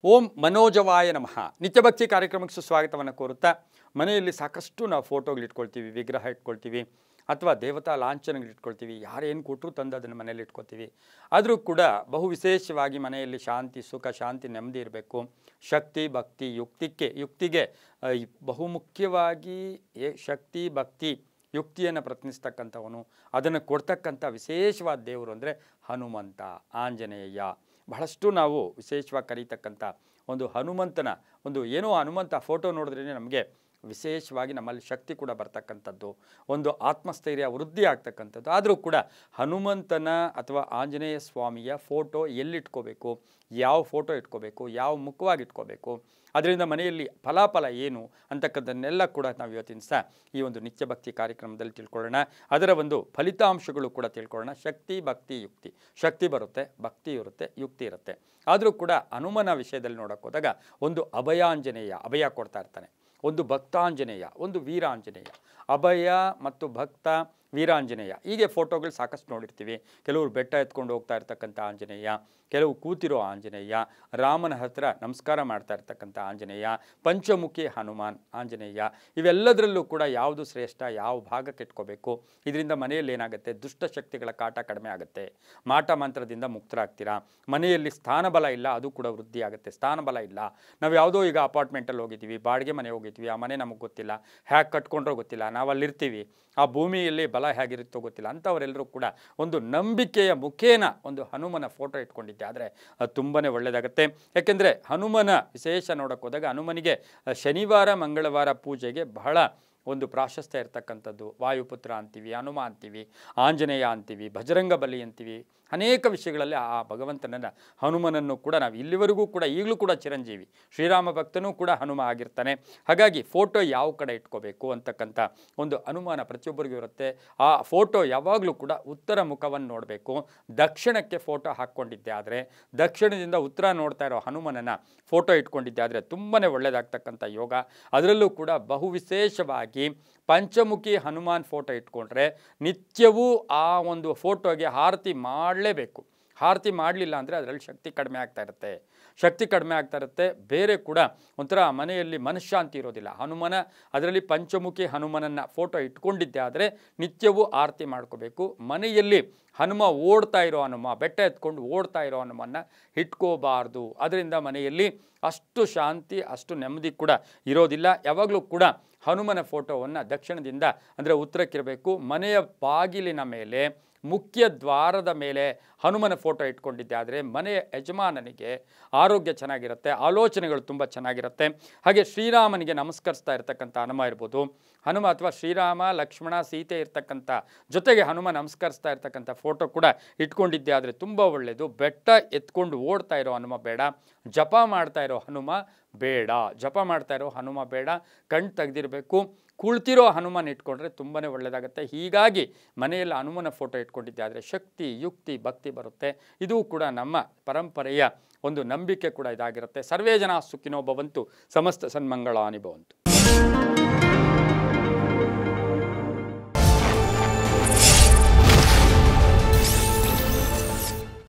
ಓಂ ಮನೋಜವಾಯ ನಮಃ. ನಿತ್ಯಭಕ್ತಿ ಕಾರ್ಯಕ್ರಮಕ್ಕೆ ಸುಸ್ವಾಗತವನ್ನು ಕೋರುತ್ತಾ, ಮನೆಯಲ್ಲಿ ಸಾಕಷ್ಟು ನಾವು ಫೋಟೋಗಳು ಇಟ್ಕೊಳ್ತೀವಿ, ವಿಗ್ರಹ ಇಟ್ಕೊಳ್ತೀವಿ, ಅಥವಾ ದೇವತಾ ಲಾಂಛನಗಳು ಇಟ್ಕೊಳ್ತೀವಿ. ಯಾರೇನು ಕೊಟ್ಟರು ತಂದು ಅದನ್ನು ಮನೇಲಿ ಇಟ್ಕೊಳ್ತೀವಿ. ಆದರೂ ಕೂಡ ಬಹು ವಿಶೇಷವಾಗಿ ಮನೆಯಲ್ಲಿ ಶಾಂತಿ, ಸುಖ, ಶಾಂತಿ, ನೆಮ್ಮದಿ ಇರಬೇಕು. ಶಕ್ತಿ, ಭಕ್ತಿ, ಯುಕ್ತಿಗೆ ಬಹುಮುಖ್ಯವಾಗಿ ಶಕ್ತಿ, ಭಕ್ತಿ, ಯುಕ್ತಿಯನ್ನು ಪ್ರತಿನಿಸ್ತಕ್ಕಂಥವನು, ಅದನ್ನು ಕೊಡ್ತಕ್ಕಂಥ ವಿಶೇಷವಾದ ದೇವರು ಅಂದರೆ ಹನುಮಂತ, ಆಂಜನೇಯ. ಬಹಳಷ್ಟು ನಾವು ವಿಶೇಷವಾಗಿ ಕರೀತಕ್ಕಂಥ ಒಂದು ಹನುಮಂತನ ಏನೋ ಹನುಮಂತ ಫೋಟೋ ನೋಡಿದ್ರೇ ನಮಗೆ ವಿಶೇಷವಾಗಿ ನಮ್ಮಲ್ಲಿ ಶಕ್ತಿ ಕೂಡ ಬರ್ತಕ್ಕಂಥದ್ದು, ಒಂದು ಆತ್ಮಸ್ಥೈರ್ಯ ವೃದ್ಧಿ ಆಗ್ತಕ್ಕಂಥದ್ದು. ಆದರೂ ಕೂಡ ಹನುಮಂತನ ಅಥವಾ ಆಂಜನೇಯ ಸ್ವಾಮಿಯ ಫೋಟೋ ಎಲ್ಲಿಟ್ಕೋಬೇಕು, ಯಾವ ಫೋಟೋ ಇಟ್ಕೋಬೇಕು, ಯಾವ ಮುಖವಾಗಿ ಇಟ್ಕೋಬೇಕು, ಅದರಿಂದ ಮನೆಯಲ್ಲಿ ಫಲಾಫಲ ಏನು ಅಂತಕ್ಕಂಥನ್ನೆಲ್ಲ ಕೂಡ ನಾವು ಇವತ್ತಿನ ಸಹ ಈ ಒಂದು ನಿತ್ಯಭಕ್ತಿ ಕಾರ್ಯಕ್ರಮದಲ್ಲಿ ತಿಳ್ಕೊಳ್ಳೋಣ. ಅದರ ಒಂದು ಫಲಿತಾಂಶಗಳು ಕೂಡ ತಿಳ್ಕೊಳ್ಳೋಣ. ಶಕ್ತಿ, ಭಕ್ತಿ, ಯುಕ್ತಿ. ಶಕ್ತಿ ಬರುತ್ತೆ, ಭಕ್ತಿ ಇರುತ್ತೆ, ಯುಕ್ತಿ ಇರುತ್ತೆ. ಆದರೂ ಕೂಡ ಹನುಮನ ವಿಷಯದಲ್ಲಿ ನೋಡೋಕೆ ಹೋದಾಗ ಒಂದು ಅಭಯಾಂಜನೇಯ, ಅಭಯ ಕೊಡ್ತಾ ಇರ್ತಾನೆ. ಒಂದು ಭಕ್ತಾಂಜನೇಯ, ಒಂದು ವೀರಾಂಜನೇಯ. ಅಭಯ ಮತ್ತು ಭಕ್ತ, ವೀರಾಂಜನೇಯ, ಹೀಗೆ ಫೋಟೋಗಳು ಸಾಕಷ್ಟು ನೋಡಿರ್ತೀವಿ. ಕೆಲವರು ಬೆಟ್ಟ ಎತ್ಕೊಂಡು ಹೋಗ್ತಾ ಇರ್ತಕ್ಕಂಥ ಆಂಜನೇಯ, ಕೆಲವು ಕೂತಿರೋ ಆಂಜನೇಯ, ರಾಮನ ಹತ್ರ ನಮಸ್ಕಾರ ಮಾಡ್ತಾ ಇರ್ತಕ್ಕಂಥ ಆಂಜನೇಯ, ಪಂಚಮುಖಿ ಹನುಮಾನ್ ಆಂಜನೇಯ. ಇವೆಲ್ಲದರಲ್ಲೂ ಕೂಡ ಯಾವುದು ಶ್ರೇಷ್ಠ, ಯಾವ ಭಾಗಕ್ಕೆ ಇಟ್ಕೋಬೇಕು, ಇದರಿಂದ ಮನೆಯಲ್ಲಿ ಏನಾಗುತ್ತೆ, ದುಷ್ಟಶಕ್ತಿಗಳ ಕಾಟ ಕಡಿಮೆ ಆಗುತ್ತೆ, ಮಾಟ ಮಂತ್ರದಿಂದ ಮುಕ್ತರಾಗ್ತೀರಾ. ಮನೆಯಲ್ಲಿ ಸ್ಥಾನಬಲ ಇಲ್ಲ, ಅದು ಕೂಡ ವೃದ್ಧಿ ಆಗುತ್ತೆ. ಸ್ಥಾನಬಲ ಇಲ್ಲ, ನಾವು ಯಾವುದೋ ಈಗ ಅಪಾರ್ಟ್ಮೆಂಟಲ್ಲಿ ಹೋಗಿದ್ದೀವಿ, ಬಾಡಿಗೆ ಮನೆ ಹೋಗಿದ್ದೀವಿ, ಆ ಮನೆ ನಮಗೆ ಗೊತ್ತಿಲ್ಲ, ಹೇಗೆ ಕಟ್ಕೊಂಡ್ರೋ ಗೊತ್ತಿಲ್ಲ, ನಾವು ಅಲ್ಲಿರ್ತೀವಿ, ಆ ಭೂಮಿಯಲ್ಲಿ ಬಲ ಹೇಗಿರುತ್ತೋ ಗೊತ್ತಿಲ್ಲ. ಅಂಥವರೆಲ್ಲರೂ ಕೂಡ ಒಂದು ನಂಬಿಕೆಯ ಮುಖೇನ ಒಂದು ಹನುಮನ ಫೋಟೋ ಇಟ್ಕೊಂಡಿದ್ದೆ ಆದರೆ ಅದು ತುಂಬಾ ಒಳ್ಳೆಯದಾಗುತ್ತೆ. ಯಾಕೆಂದರೆ ಹನುಮನ ವಿಶೇಷ ನೋಡೋಕೆ ಹೋದಾಗ ಹನುಮನಿಗೆ ಶನಿವಾರ ಮಂಗಳವಾರ ಪೂಜೆಗೆ ಬಹಳ ಒಂದು ಪ್ರಾಶಸ್ತ್ಯ ಇರ್ತಕ್ಕಂಥದ್ದು. ವಾಯುಪುತ್ರ ಅಂತೀವಿ, ಹನುಮ ಅಂತೀವಿ, ಆಂಜನೇಯ ಅಂತೀವಿ, ಬಜರಂಗ ಬಲಿ ಅಂತೀವಿ. ಅನೇಕ ವಿಷಯಗಳಲ್ಲಿ ಆ ಭಗವಂತನನ್ನು, ಹನುಮನನ್ನು ಕೂಡ ನಾವು ಇಲ್ಲಿವರೆಗೂ ಕೂಡ ಈಗಲೂ ಕೂಡ ಚಿರಂಜೀವಿ, ಶ್ರೀರಾಮ ಭಕ್ತನೂ ಕೂಡ ಹನುಮ ಆಗಿರ್ತಾನೆ. ಹಾಗಾಗಿ ಫೋಟೋ ಯಾವ ಕಡೆ ಇಟ್ಕೋಬೇಕು ಅಂತಕ್ಕಂಥ ಒಂದು ಅನುಮಾನ ಪ್ರತಿಯೊಬ್ಬರಿಗೂ ಇರುತ್ತೆ. ಆ ಫೋಟೋ ಯಾವಾಗಲೂ ಕೂಡ ಉತ್ತರ ಮುಖವನ್ನು ನೋಡಬೇಕು. ದಕ್ಷಿಣಕ್ಕೆ ಫೋಟೋ ಹಾಕ್ಕೊಂಡಿದ್ದೆ ಆದರೆ, ದಕ್ಷಿಣದಿಂದ ಉತ್ತರ ನೋಡ್ತಾ ಇರೋ ಹನುಮನನ್ನು ಫೋಟೋ ಇಟ್ಕೊಂಡಿದ್ದೆ ಆದರೆ ತುಂಬಾ ಒಳ್ಳೆಯದಾಗ್ತಕ್ಕಂಥ ಯೋಗ. ಅದರಲ್ಲೂ ಕೂಡ ಬಹು ವಿಶೇಷವಾಗಿ ಪಂಚಮುಖಿ ಹನುಮಾನ್ ಫೋಟೋ ಇಟ್ಕೊಂಡ್ರೆ ನಿತ್ಯವೂ ಆ ಒಂದು ಫೋಟೋಗೆ ಆರತಿ ಮಾಡಲೇಬೇಕು. ಆರತಿ ಮಾಡಲಿಲ್ಲ ಅಂದರೆ ಅದರಲ್ಲಿ ಶಕ್ತಿ ಕಡಿಮೆ ಆಗ್ತಾ ಇರುತ್ತೆ. ಬೇರೆ ಕೂಡ ಒಂಥರ ಮನೆಯಲ್ಲಿ ಮನಃಶಾಂತಿ ಇರೋದಿಲ್ಲ. ಅದರಲ್ಲಿ ಪಂಚಮುಖಿ ಹನುಮನನ್ನು ಫೋಟೋ ಇಟ್ಕೊಂಡಿದ್ದೆ ಆದರೆ ನಿತ್ಯವೂ ಆರತಿ ಮಾಡ್ಕೋಬೇಕು. ಮನೆಯಲ್ಲಿ ಹನುಮ ಓಡ್ತಾ ಇರೋ ಹನುಮ, ಬೆಟ್ಟ ಎತ್ಕೊಂಡು ಓಡ್ತಾ ಇರೋ ಹನುಮನ್ನು ಇಟ್ಕೋಬಾರ್ದು. ಅದರಿಂದ ಮನೆಯಲ್ಲಿ ಅಷ್ಟು ಶಾಂತಿ, ಅಷ್ಟು ನೆಮ್ಮದಿ ಕೂಡ ಇರೋದಿಲ್ಲ. ಯಾವಾಗಲೂ ಕೂಡ ಹನುಮನ ಫೋಟೋವನ್ನು ದಕ್ಷಿಣದಿಂದ ಅಂದರೆ ಉತ್ತರಕ್ಕಿರಬೇಕು. ಮನೆಯ ಬಾಗಿಲಿನ ಮೇಲೆ, ಮುಖ್ಯ ದ್ವಾರದ ಮೇಲೆ ಹನುಮನ ಫೋಟೋ ಇಟ್ಕೊಂಡಿದ್ದೆ ಆದರೆ ಮನೆಯ ಯಜಮಾನನಿಗೆ ಆರೋಗ್ಯ ಚೆನ್ನಾಗಿರುತ್ತೆ, ಆಲೋಚನೆಗಳು ತುಂಬ ಚೆನ್ನಾಗಿರುತ್ತೆ. ಹಾಗೆ ಶ್ರೀರಾಮನಿಗೆ ನಮಸ್ಕರಿಸ್ತಾ ಇರ್ತಕ್ಕಂಥ ಹನುಮ ಇರ್ಬೋದು, ಹನುಮ ಅಥವಾ ಶ್ರೀರಾಮ, ಲಕ್ಷ್ಮಣ, ಸೀತೆ ಇರ್ತಕ್ಕಂಥ ಜೊತೆಗೆ ಹನುಮ ನಮಸ್ಕರಿಸ್ತಾ ಇರ್ತಕ್ಕಂಥ ಫೋಟೋ ಕೂಡ ಇಟ್ಕೊಂಡಿದ್ದೆ ಆದರೆ ತುಂಬ ಒಳ್ಳೆಯದು. ಬೆಟ್ಟ ಎತ್ಕೊಂಡು ಓಡ್ತಾ ಇರೋ ಹನುಮ ಬೇಡ, ಜಪ ಮಾಡ್ತಾ ಇರೋ ಹನುಮ ಬೇಡ, ಕಣ್ಣು ತೆಗೆದಿರಬೇಕು. ಕುಳಿತಿರೋ ಹನುಮನ ಇಟ್ಕೊಂಡ್ರೆ ತುಂಬಾ ಒಳ್ಳೆಯದಾಗುತ್ತೆ. ಹೀಗಾಗಿ ಮನೆಯಲ್ಲಿ ಹನುಮನ ಫೋಟೋ ಇಟ್ಕೊಂಡಿದ್ದೆ ಆದರೆ ಶಕ್ತಿ, ಯುಕ್ತಿ, ಭಕ್ತಿ ಬರುತ್ತೆ. ಇದು ಕೂಡ ನಮ್ಮ ಪರಂಪರೆಯ ಒಂದು ನಂಬಿಕೆ ಕೂಡ ಇದಾಗಿರುತ್ತೆ. ಸರ್ವೇ ಜನ ಸುಖಿನೋ ಭವಂತು, ಸಮಸ್ತ ಸನ್ಮಂಗಳಾನಿ ಭವಂತು.